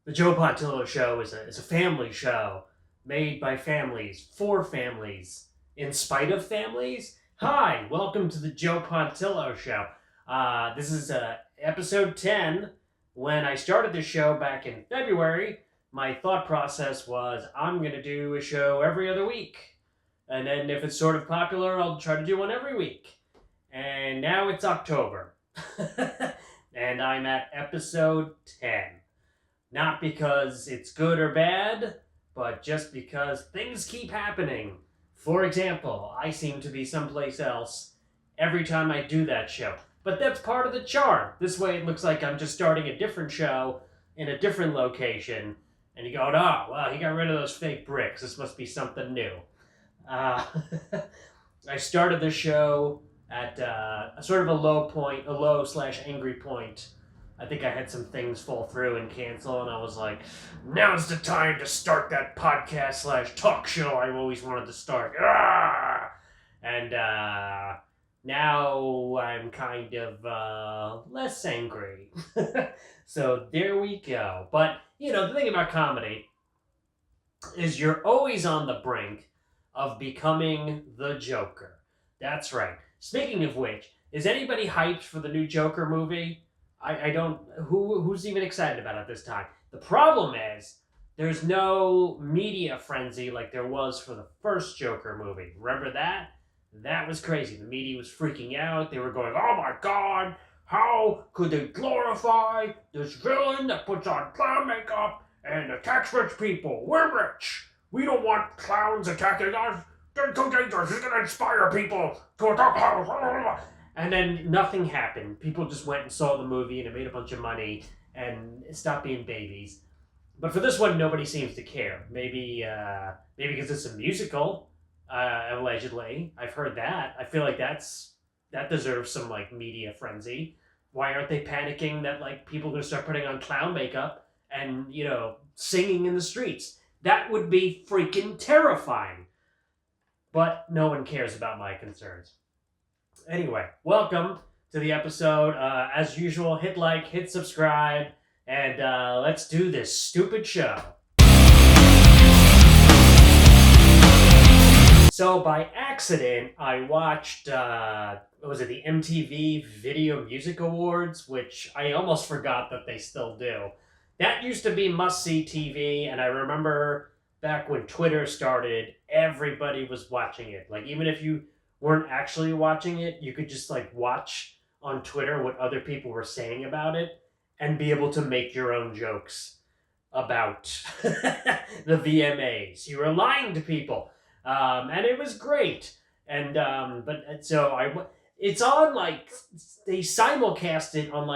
The JoePontillo show is a family show made by families for families in spite of families. Hi, welcome to the JoePontillo show. This is episode 10. When I started this show back in February, my thought process was I'm going to do a show every other week. And then if it's sort of popular, I'll try to do one every week. And now it's October. And I'm at episode 10. Not because it's good or bad, but just because things keep happening. For example, I seem to be someplace else every time I do that show. But that's part of the charm. This way it looks like I'm just starting a different show in a different location. And you go, oh, well, he got rid of those fake bricks. This must be something new. I started the show at a sort of a low/angry point. I think I had some things fall through and cancel, and I was like, now's the time to start that podcast/talk show I always wanted to start. Ah! And now I'm kind of less angry. So there we go. But, the thing about comedy is you're always on the brink of becoming the Joker. That's right. Speaking of which, is anybody hyped for the new Joker movie? I don't... Who's even excited about it this time? The problem is, there's no media frenzy like there was for the first Joker movie. Remember that? That was crazy. The media was freaking out. They were going, oh my god, how could they glorify this villain that puts on clown makeup and attacks rich people? We're rich. We don't want clowns attacking us. They're too dangerous. It's going to inspire people to attack us. And then nothing happened. People just went and saw the movie and it made a bunch of money and stopped being babies. But for this one, nobody seems to care. Maybe because it's a musical, allegedly. I've heard that. I feel like that deserves some media frenzy. Why aren't they panicking that people are going to start putting on clown makeup and singing in the streets? That would be freaking terrifying. But no one cares about my concerns. Anyway, welcome to the episode. As usual, hit like, hit subscribe, and let's do this stupid show. So by accident, I watched, the MTV Video Music Awards, which I almost forgot that they still do. That used to be must-see TV, and I remember back when Twitter started, everybody was watching it. Even if you weren't actually watching it, you could just watch on Twitter what other people were saying about it and be able to make your own jokes about the VMAs. You were lying to people. And it was great. And, it's on they simulcast it on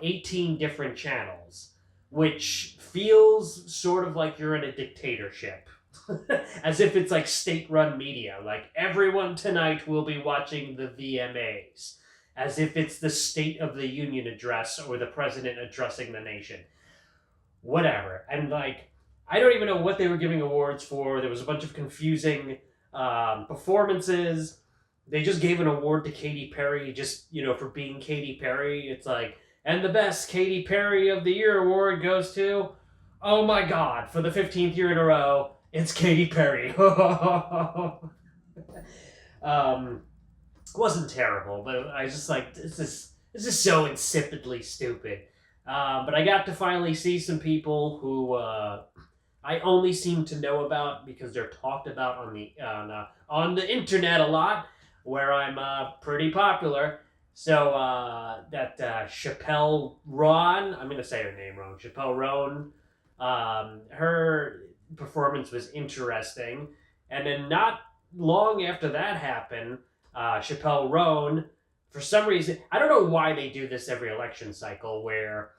18 different channels, which feels sort of like you're in a dictatorship. As if it's state-run media. Everyone tonight will be watching the VMAs. As if it's the State of the Union address or the president addressing the nation. Whatever. And I don't even know what they were giving awards for. There was a bunch of confusing performances. They just gave an award to Katy Perry just, for being Katy Perry. It's and the best Katy Perry of the Year award goes to, oh my god, for the 15th year in a row, it's Katy Perry. Wasn't terrible, but I was just this is so insipidly stupid. But I got to finally see some people who I only seem to know about because they're talked about on the internet a lot, where I'm pretty popular. So that Chappelle Ron, I'm gonna say her name wrong. Chappelle Roan. Her performance was interesting, and then not long after that happened, Chappelle Roan, for some reason, I don't know why they do this every election cycle, where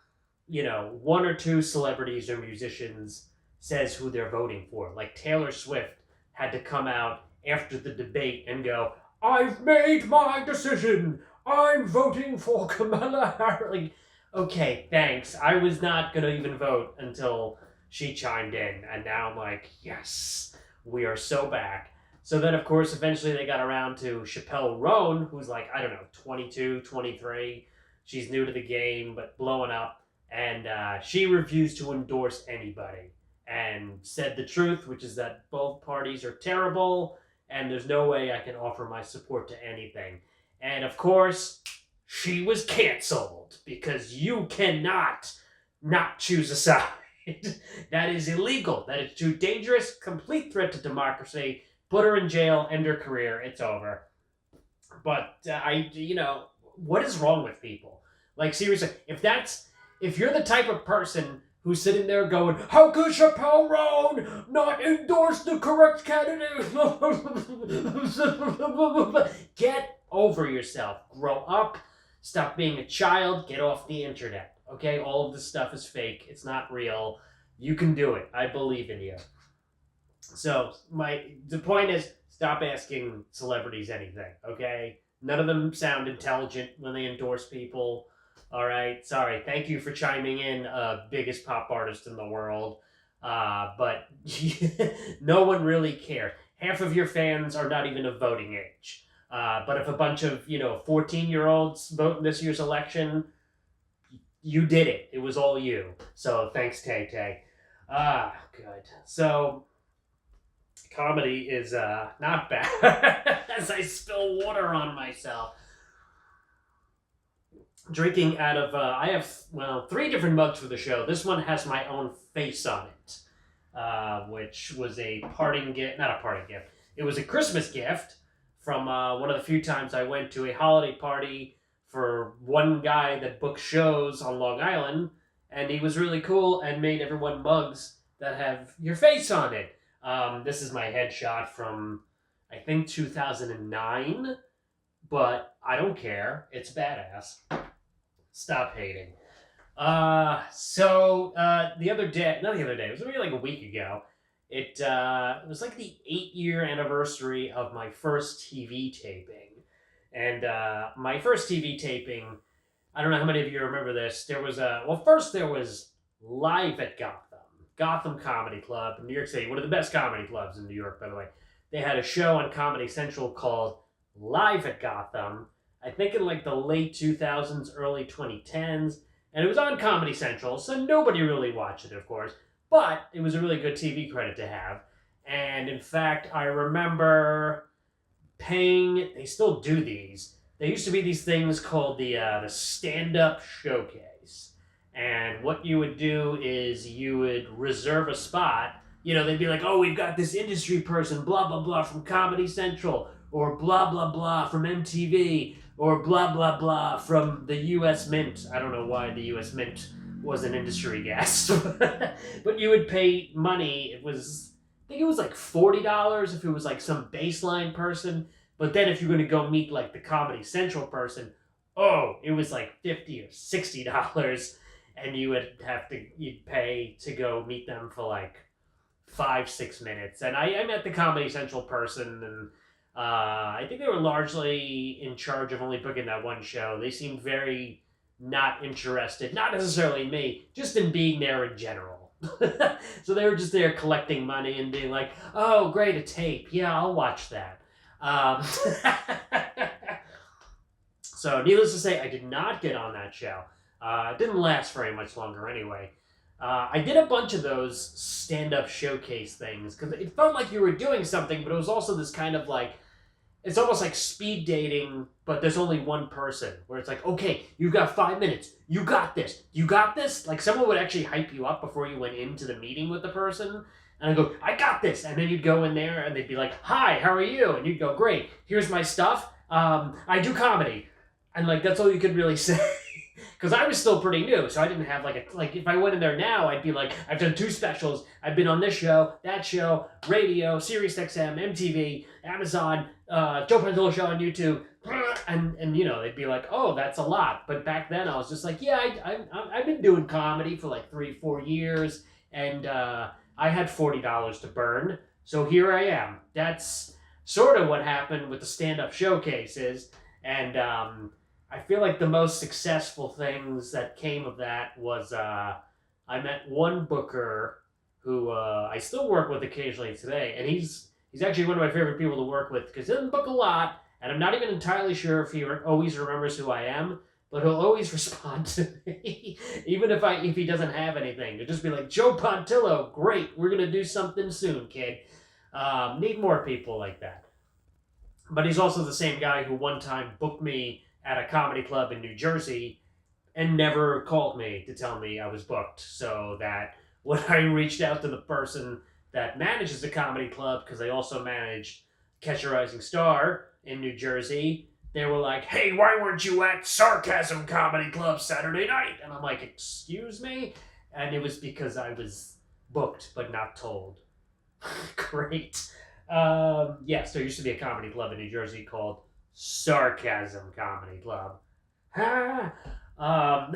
one or two celebrities or musicians says who they're voting for. Taylor Swift had to come out after the debate and go, I've made my decision, I'm voting for Kamala Harris. Okay, thanks. I was not gonna even vote until she chimed in, and now I'm yes, we are so back. So then, of course, eventually they got around to Chappelle Roan, who's 22, 23. She's new to the game, but blowing up. And she refused to endorse anybody and said the truth, which is that both parties are terrible and there's no way I can offer my support to anything. And of course, she was canceled because you cannot not choose a side. That is illegal. That is too dangerous. Complete threat to democracy. Put her in jail. End her career. It's over. But what is wrong with people? Like, seriously, if you're the type of person who's sitting there going, "How could Chappelle Roan not endorse the correct candidate?" Get over yourself. Grow up. Stop being a child. Get off the internet. Okay? All of this stuff is fake. It's not real. You can do it. I believe in you. So the point is, stop asking celebrities anything, okay? None of them sound intelligent when they endorse people. All right, sorry. Thank you for chiming in, biggest pop artist in the world. But no one really cares. Half of your fans are not even of voting age. But if a bunch of 14-year-olds vote in this year's election, you did it. It was all you. So thanks, Tay Tay. Good. So comedy is not bad. As I spill water on myself. Drinking out of, I have, 3 different mugs for the show. This one has my own face on it, which was a parting gift, not a parting gift. It was a Christmas gift from one of the few times I went to a holiday party for one guy that booked shows on Long Island, and he was really cool and made everyone mugs that have your face on it. This is my headshot from, I think, 2009, but I don't care. It's badass. Stop hating. The other day, not the other day, it was maybe like a week ago, it was like the 8-year anniversary of my first TV taping. And my first TV taping, I don't know how many of you remember this, there was first there was Live at Gotham Comedy Club in New York City, one of the best comedy clubs in New York, by the way. They had a show on Comedy Central called Live at Gotham, I think in like the late 2000s, early 2010s, and it was on Comedy Central, so nobody really watched it, of course, but it was a really good TV credit to have. And in fact, I remember paying, they still do these, there used to be these things called the stand-up showcase. And what you would do is you would reserve a spot. They'd be like, "Oh, we've got this industry person, blah, blah, blah, from Comedy Central, or blah, blah, blah, from MTV, or blah, blah, blah, from the U.S. Mint." I don't know why the U.S. Mint was an industry guest. But you would pay money. I think it was like $40 if it was like some baseline person. But then if you're going to go meet like the Comedy Central person, it was like $50 or $60. And you'd pay to go meet them for like 5-6 minutes. And I met the Comedy Central person, and I think they were largely in charge of only booking that one show. They seemed very not interested, not necessarily in me, just in being there in general. So they were just there collecting money and being like, "Oh, great, a tape. Yeah, I'll watch that." So needless to say, I did not get on that show. It didn't last very much longer anyway. I did a bunch of those stand-up showcase things because it felt like you were doing something, but it was also this kind of like, it's almost like speed dating, but there's only one person, where it's like, "Okay, you've got 5 minutes. You got this. You got this." Like someone would actually hype you up before you went into the meeting with the person. And I go, "I got this." And then you'd go in there and they'd be like, "Hi, how are you?" And you'd go, "Great. Here's my stuff. I do comedy." And like, that's all you could really say. Because I was still pretty new, so I didn't have like if I went in there now, I'd be like, "I've done 2 specials. I've been on this show, that show, radio, SiriusXM, MTV, Amazon, JoePontillo show on YouTube," and they'd be like, "Oh, that's a lot." But back then, I was just like, "Yeah, I've been doing comedy for like 3-4 years, and I had $40 to burn, so here I am." That's sort of what happened with the stand-up showcases, and I feel like the most successful things that came of that was I met one booker who I still work with occasionally today, and he's actually one of my favorite people to work with because he doesn't book a lot, and I'm not even entirely sure if he always remembers who I am, but he'll always respond to me, even if he doesn't have anything. He'll just be like, Joe Pontillo, great, we're gonna do something soon, kid. Need more people like that. But he's also the same guy who one time booked me at a comedy club in New Jersey and never called me to tell me I was booked. So that when I reached out to the person that manages the comedy club, because they also managed Catch a Rising Star in New Jersey, they were like, hey, why weren't you at Sarcasm Comedy Club Saturday night? And I'm like, excuse me? And it was because I was booked but not told. Great. Yes, there used to be a comedy club in New Jersey called Sarcasm Comedy Club. um,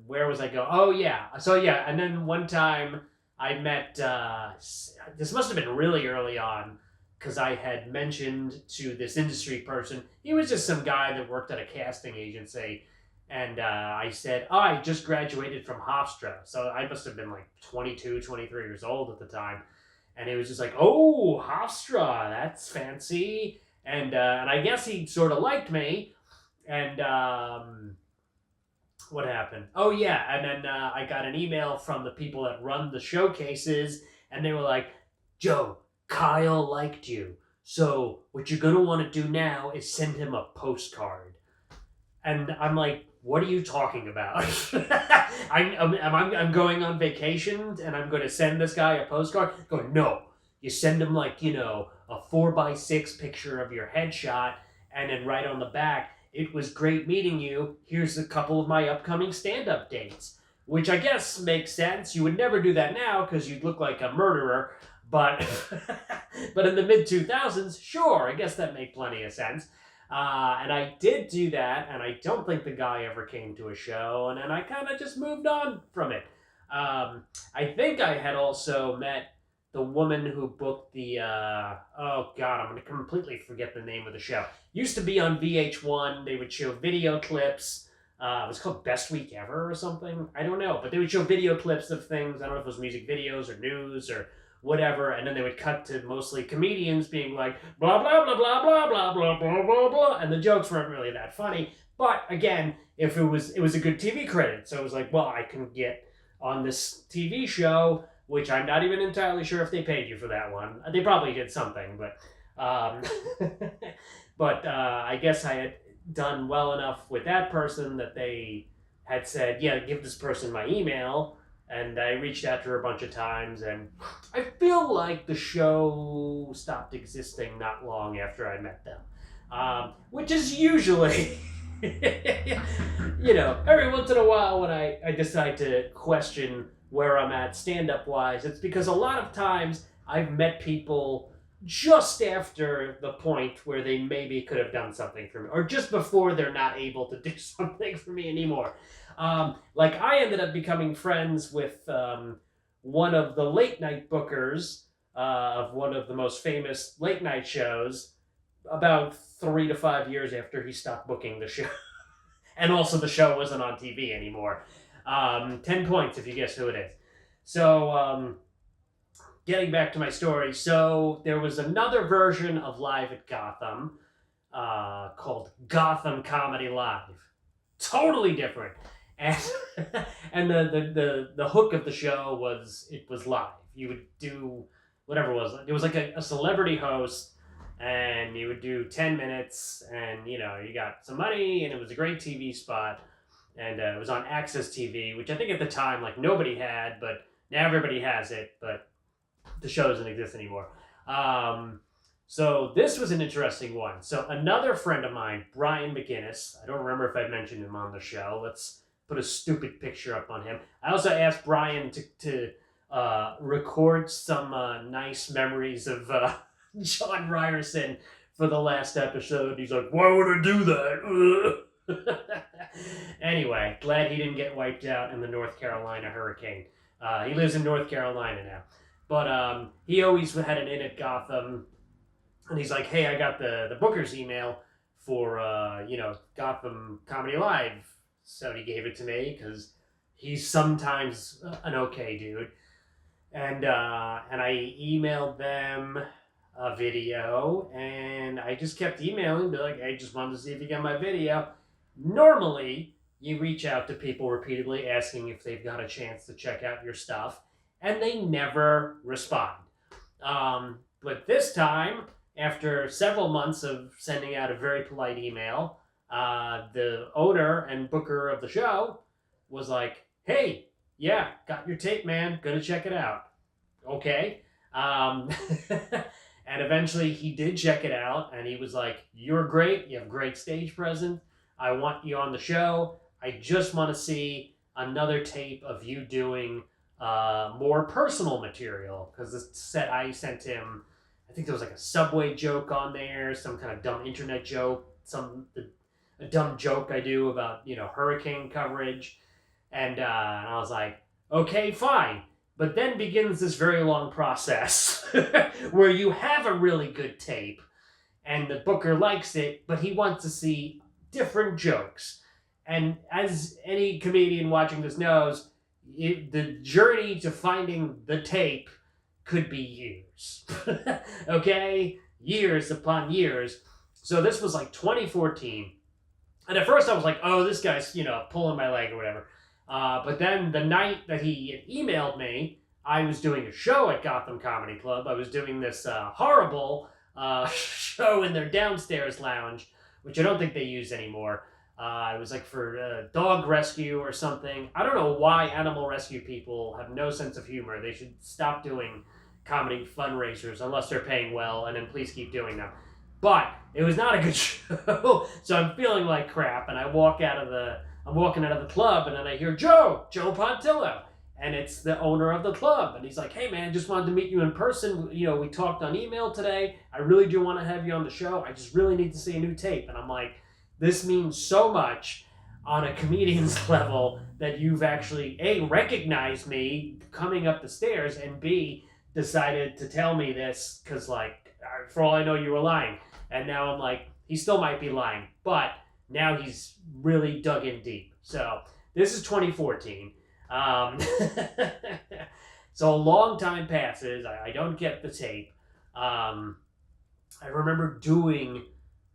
where was I going? Oh, yeah. So, yeah, and then one time I met, this must have been really early on, because I had mentioned to this industry person, he was just some guy that worked at a casting agency, and I said, oh, I just graduated from Hofstra, so I must have been like 22, 23 years old at the time, and he was just like, oh, Hofstra, that's fancy, and I guess he sort of liked me, and what happened? Oh, yeah, and then I got an email from the people that run the showcases, and they were like, Joe, Kyle liked you. So what you're going to want to do now is send him a postcard. And I'm like, what are you talking about? I'm going on vacation and I'm going to send this guy a postcard? Go, no. You send him like, a 4x6 picture of your headshot, and then right on the back, it was great meeting you. Here's a couple of my upcoming stand-up dates. Which I guess makes sense. You would never do that now because you'd look like a murderer. But but in the mid-2000s, sure, I guess that made plenty of sense. And I did do that, and I don't think the guy ever came to a show, and then I kind of just moved on from it. I think I had also met the woman who booked the, oh God, I'm going to completely forget the name of the show. Used to be on VH1. They would show video clips. It was called Best Week Ever or something. I don't know. But they would show video clips of things. I don't know if it was music videos or news or whatever. And then they would cut to mostly comedians being like, blah, blah, blah, blah, blah, blah, blah, blah, blah, blah. And the jokes weren't really that funny. But again, if it was a good TV credit. So it was like, well, I can get on this TV show, which I'm not even entirely sure if they paid you for that one. They probably did something, but but I guess I had done well enough with that person that they had said, yeah, give this person my email, and I reached out to her a bunch of times, and I feel like the show stopped existing not long after I met them, which is usually, every once in a while when I decide to question where I'm at stand-up wise, it's because a lot of times I've met people just after the point where they maybe could have done something for me, or just before they're not able to do something for me anymore. Like I ended up becoming friends with one of the late night bookers of one of the most famous late night shows about 3 to 5 years after he stopped booking the show. And also the show wasn't on TV anymore. 10 points if you guess who it is. So, getting back to my story. So, there was another version of Live at Gotham called Gotham Comedy Live. Totally different. And and the hook of the show was it was live. You would do whatever it was. It was like a celebrity host, and you would do 10 minutes, and you got some money, and it was a great TV spot. And it was on Access TV, which I think at the time, like, nobody had, but now everybody has it, but the show doesn't exist anymore. So this was an interesting one. So another friend of mine, Brian McGuinness, I don't remember if I mentioned him on the show. Let's put a stupid picture up on him. I also asked Brian to record some nice memories of John Ryerson for the last episode. He's like, why would I do that? Anyway, glad he didn't get wiped out in the North Carolina hurricane. He lives in North Carolina now. But he always had an in at Gotham. And he's like, hey, I got the booker's email for, Gotham Comedy Live. So he gave it to me because he's sometimes an okay dude. And I emailed them. a video, and I just kept emailing, be like, hey, just wanted to see if you got my video. Normally, you reach out to people repeatedly asking if they've got a chance to check out your stuff, and they never respond. But this time, after several months of sending out a very polite email, the owner and booker of the show was like, hey, yeah, got your tape, man. Gonna check it out. Okay. Um, and eventually he did check it out, and he was like, you're great. You have great stage presence. I want you on the show. I just want to see another tape of you doing more personal material, because I sent him, I think there was like a subway joke on there, some kind of dumb internet joke, a dumb joke I do about hurricane coverage, and I was like, okay, fine. But then begins this very long process where you have a really good tape, and the booker likes it, but he wants to see different jokes. And as any comedian watching this knows, the journey to finding the tape could be years. Okay? Years upon years. So this was like 2014. And at first I was like, oh, this guy's, pulling my leg or whatever. But then the night that he had emailed me, I was doing a show at Gotham Comedy Club. I was doing this horrible show in their downstairs lounge, which I don't think they use anymore. It was like for dog rescue or something. I don't know why animal rescue people have no sense of humor. They should stop doing comedy fundraisers unless they're paying well, and then please keep doing them. But it was not a good show, so I'm feeling like crap, and I'm walking out of the club, and then I hear JoePontillo, and it's the owner of the club, and he's like, hey man, just wanted to meet you in person. We talked on email today. I really do want to have you on the show. I just really need to see a new tape. And I'm like, this means so much on a comedian's level that you've actually, A, recognized me coming up the stairs, and B, decided to tell me this, because, like, for all I know, you were lying. And now I'm like, he still might be lying, but now he's really dug in deep. So this is 2014. So a long time passes. I don't get the tape. I remember doing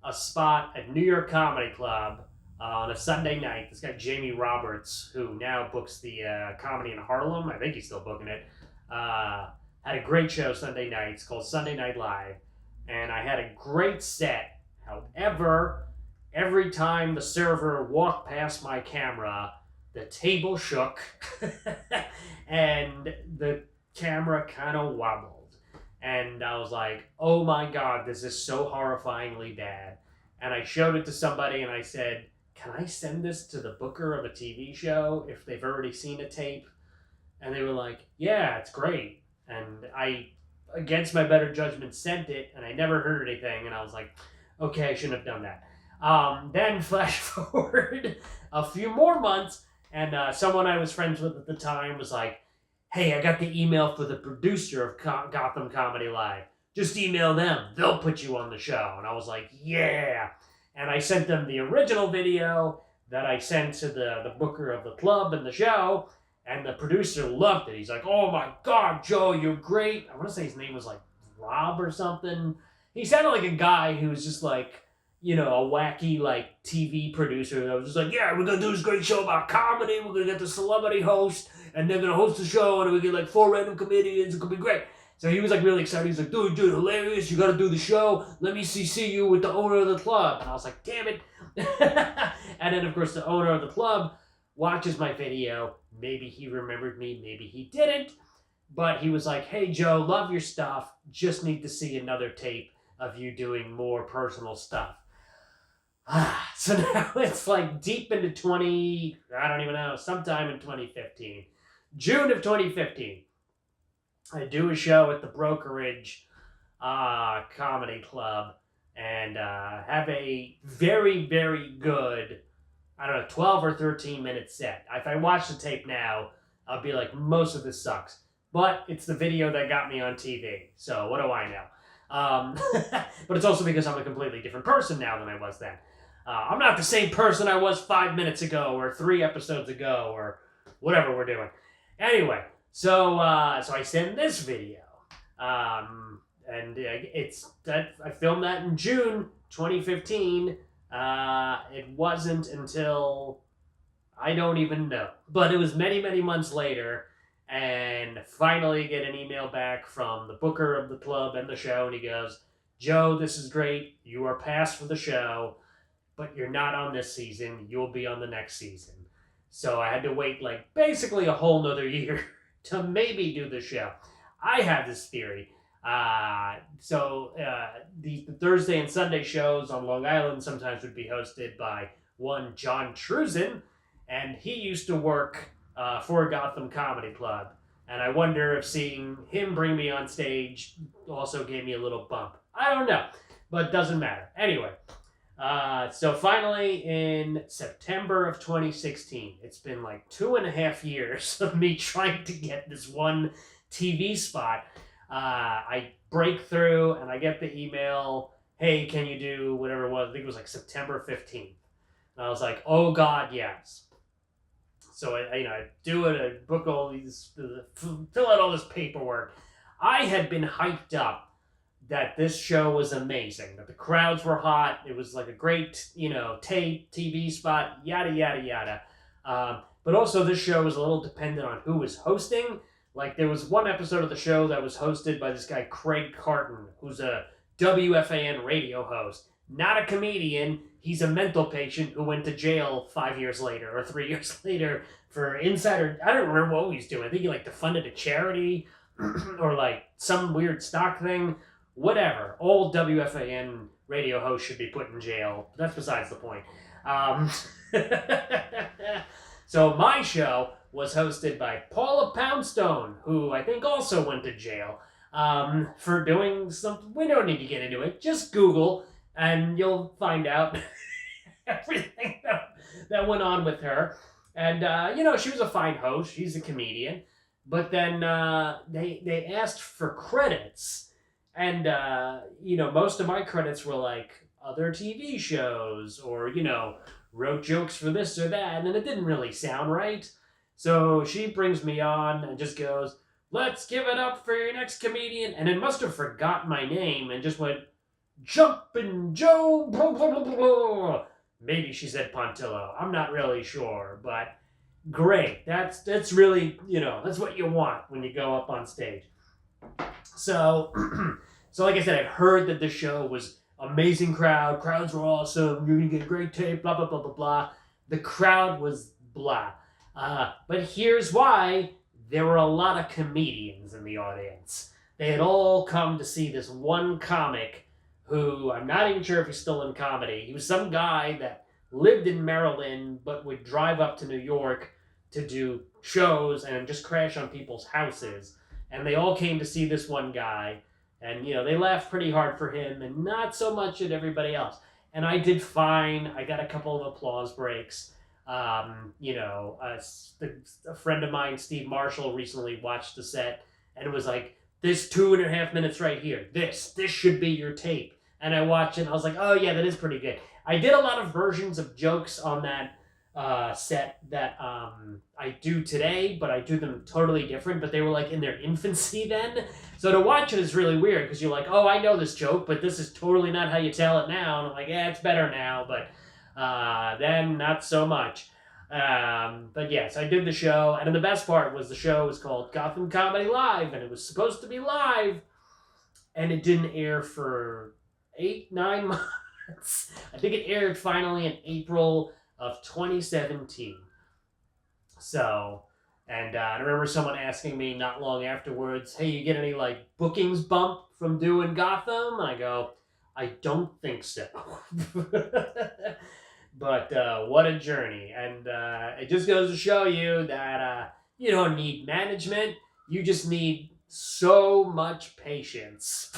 a spot at New York Comedy Club on a Sunday night. This guy Jamie Roberts, who now books the Comedy in Harlem, I think he's still booking it, had a great show Sunday nights called Sunday Night Live, and I had a great set. However, every time the server walked past my camera, the table shook and the camera kind of wobbled. And I was like, oh my God, this is so horrifyingly bad. And I showed it to somebody and I said, can I send this to the booker of a TV show if they've already seen a tape? And they were like, yeah, it's great. And I, against my better judgment, sent it, and I never heard anything. And I was like, okay, I shouldn't have done that. Then flash forward a few more months, and someone I was friends with at the time was like, hey, I got the email for the producer of Gotham Comedy Live. Just email them. They'll put you on the show. And I was like, yeah. And I sent them the original video that I sent to the booker of the club and the show, and the producer loved it. He's like, oh my God, Joe, you're great. I want to say his name was like Rob or something. He sounded like a guy who was just like, a wacky like TV producer that was just like, yeah, we're going to do this great show about comedy. We're going to get the celebrity host, and they're going to host the show, and we get like 4 random comedians. It could be great. So he was like really excited. He's like, dude, hilarious. You got to do the show. Let me see you with the owner of the club. And I was like, damn it. And then, of course, the owner of the club watches my video. Maybe he remembered me. Maybe he didn't. But he was like, hey, Joe, love your stuff. Just need to see another tape of you doing more personal stuff. So now it's like deep into I don't even know, sometime in 2015. June of 2015. I do a show at the Brokerage Comedy Club and have a very, very good, 12 or 13 minute set. If I watch the tape now, I'll be like, most of this sucks. But it's the video that got me on TV, so what do I know? But it's also because I'm a completely different person now than I was then. I'm not the same person I was 5 minutes ago or 3 episodes ago or whatever we're doing. Anyway, so I send this video. and I filmed that in June 2015. It wasn't until I don't even know, but it was many, many months later, and finally get an email back from the booker of the club and the show, and he goes, "Joe, this is great. You are passed for the show, but you're not on this season. You'll be on the next season." So I had to wait like basically a whole nother year to maybe do the show. I have this theory. The Thursday and Sunday shows on Long Island sometimes would be hosted by one John Truzen, and he used to work for Gotham Comedy Club. And I wonder if seeing him bring me on stage also gave me a little bump. I don't know, but it doesn't matter. Anyway, so finally in September of 2016, it's been like 2.5 years of me trying to get this one TV spot. I break through and I get the email, "Hey, can you do whatever it was?" I think it was like September 15th. And I was like, "Oh God, yes." So I do it, I book all these, fill out all this paperwork. I had been hyped up that this show was amazing, that the crowds were hot, it was like a great, tape, TV spot, yada, yada, yada. But also this show was a little dependent on who was hosting. Like there was one episode of the show that was hosted by this guy, Craig Carton, who's a WFAN radio host, not a comedian. He's a mental patient who went to jail 5 years later or 3 years later for insider. I don't remember what he was doing. I think he defunded a charity or like some weird stock thing. Whatever. All WFAN radio hosts should be put in jail. That's besides the point. So my show was hosted by Paula Poundstone, who I think also went to jail for doing something. We don't need to get into it. Just Google and you'll find out everything that went on with her. And, she was a fine host. She's a comedian. But then they asked for credits. And, most of my credits were like other TV shows or, wrote jokes for this or that. And it didn't really sound right. So she brings me on and just goes, "Let's give it up for your next comedian." And it must have forgotten my name and just went, "Jumpin' Joe." Blah, blah, blah, blah. Maybe she said Pontillo. I'm not really sure, but great. That's really, that's what you want when you go up on stage. So, like I said, I've heard that the show was amazing crowd. Crowds were awesome. You're going to get great tape, blah, blah, blah, blah, blah. The crowd was blah. But here's why. There were a lot of comedians in the audience. They had all come to see this one comic who I'm not even sure if he's still in comedy. He was some guy that lived in Maryland but would drive up to New York to do shows and just crash on people's houses. And they all came to see this one guy. And, they laughed pretty hard for him and not so much at everybody else. And I did fine. I got a couple of applause breaks. A friend of mine, Steve Marshall, recently watched the set and was like, "This 2.5 minutes right here, this should be your tape." And I watched it and I was like, "Oh yeah, that is pretty good." I did a lot of versions of jokes on that set that I do today, but I do them totally different, but they were like in their infancy then. So to watch it is really weird because you're like, "Oh, I know this joke, but this is totally not how you tell it now." And I'm like, "Yeah, it's better now, but then not so much." But yes, I did the show, and the best part was the show was called Gotham Comedy Live, and it was supposed to be live, and it didn't air for 8-9 months. I think it aired finally in April of 2017. So, and I remember someone asking me not long afterwards, "Hey, you get any bookings bump from doing Gotham?" And I go, "I don't think so." But what a journey. And it just goes to show you that you don't need management. You just need so much patience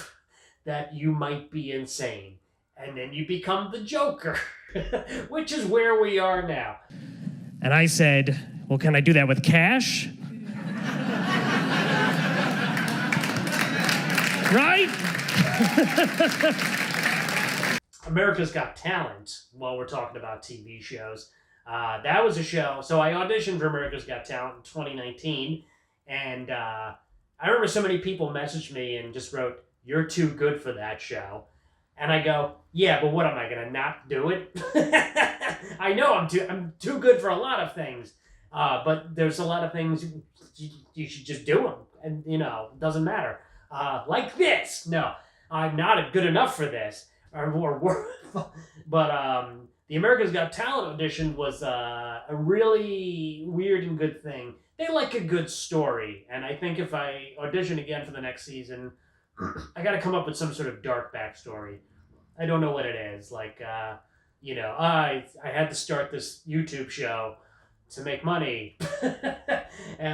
that you might be insane. And then you become the Joker, which is where we are now. And I said, "Well, can I do that with cash?" Right? America's Got Talent, while we're talking about TV shows. That was a show. So I auditioned for America's Got Talent in 2019. And I remember so many people messaged me and just wrote, you're too good for that show. And I go, yeah, but what am I gonna not do it? I know I'm too good for a lot of things, but there's a lot of things you should just do them, and it doesn't matter. Like this, no, I'm not good enough for this, or but the America's Got Talent audition was a really weird and good thing. They like a good story, and I think if I audition again for the next season, I got to come up with some sort of dark backstory. I don't know what it is. Like, I had to start this YouTube show to make money,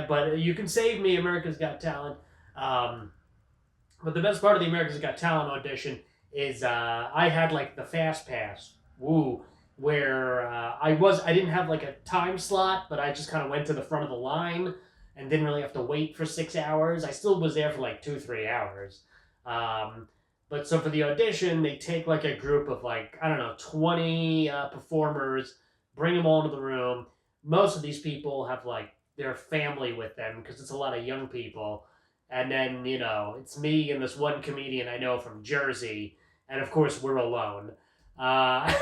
but you can save me, America's Got Talent. But the best part of the America's Got Talent audition is I had like the fast pass, where I didn't have like a time slot, but I just kind of went to the front of the line and didn't really have to wait for 6 hours. I still was there for like 2-3 hours. But so for the audition, they take like a group of like, I don't know, 20 performers, bring them all into the room. Most of these people have like their family with them because it's a lot of young people. And then, it's me and this one comedian I know from Jersey. And of course, we're alone. And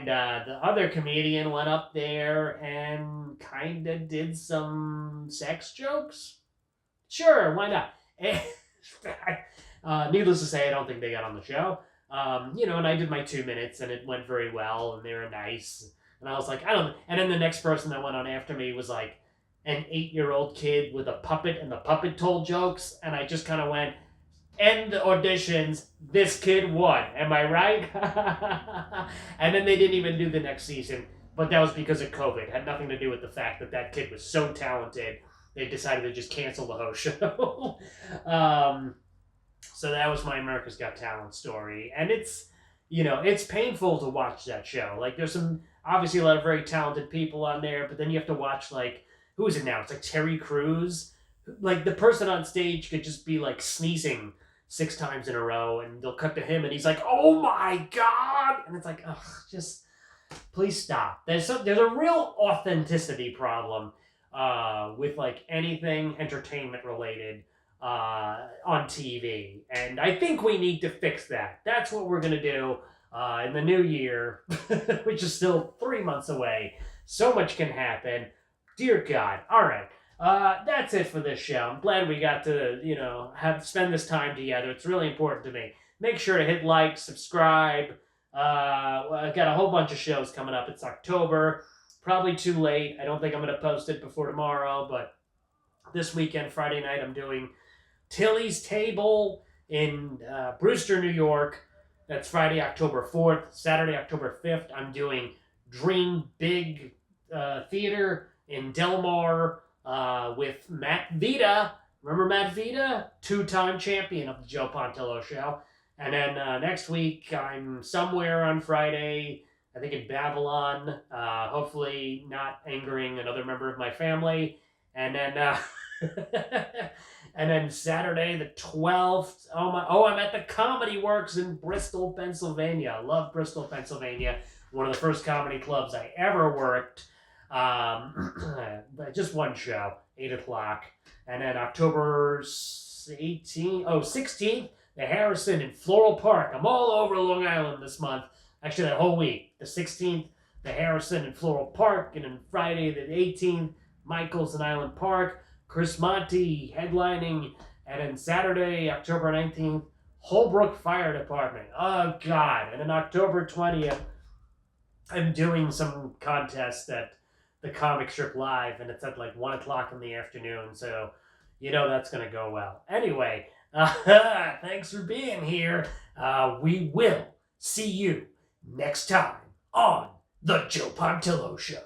the other comedian went up there and kind of did some sex jokes. Sure, why not? Needless to say, I don't think they got on the show. And I did my 2 minutes, and it went very well, and they were nice. And I was like, I don't. And then the next person that went on after me was like an 8-year-old kid with a puppet, and the puppet told jokes, and I just kind of went, end the auditions, this kid won. Am I right? And then they didn't even do the next season, but that was because of COVID. It had nothing to do with the fact that that kid was so talented, they decided to just cancel the whole show. So that was my America's Got Talent story. And it's painful to watch that show. Like, there's obviously a lot of very talented people on there, but then you have to watch, like, who is it now? It's like Terry Crews. Like, the person on stage could just be like sneezing 6 times in a row, and they'll cut to him, and he's like, "Oh my god!" And it's like, ugh, just please stop. There's a real authenticity problem with like anything entertainment related on TV, and I think we need to fix that. That's what we're gonna do in the new year, which is still 3 months away. So much can happen. Dear God. All right. That's it for this show. I'm glad we got to, spend this time together. It's really important to me. Make sure to hit like, subscribe. I got a whole bunch of shows coming up. It's October. Probably too late. I don't think I'm going to post it before tomorrow, but this weekend, Friday night, I'm doing Tilly's Table in Brewster, New York. That's Friday, October 4th. Saturday, October 5th, I'm doing Dream Big Theater in Del Mar with Matt Vita. Remember Matt Vita? 2-time champion of the Joe Pontillo Show. And then next week, I'm somewhere on Friday, I think in Babylon, hopefully not angering another member of my family. And then and then Saturday the 12th, I'm at the Comedy Works in Bristol, Pennsylvania. I love Bristol, Pennsylvania. One of the first comedy clubs I ever worked. Just one show, 8 o'clock. And then October 16th, the Harrison in Floral Park. I'm all over Long Island this month. Actually, that whole week. The 16th, the Harrison in Floral Park. And then Friday the 18th, Michael's in Island Park. Chris Monty headlining. And then Saturday, October 19th, Holbrook Fire Department. Oh, God. And then October 20th, I'm doing some contest at the Comic Strip Live, and it's at like 1 o'clock in the afternoon, so that's going to go well. Anyway, thanks for being here. We will see you next time on The Joe Pontillo Show.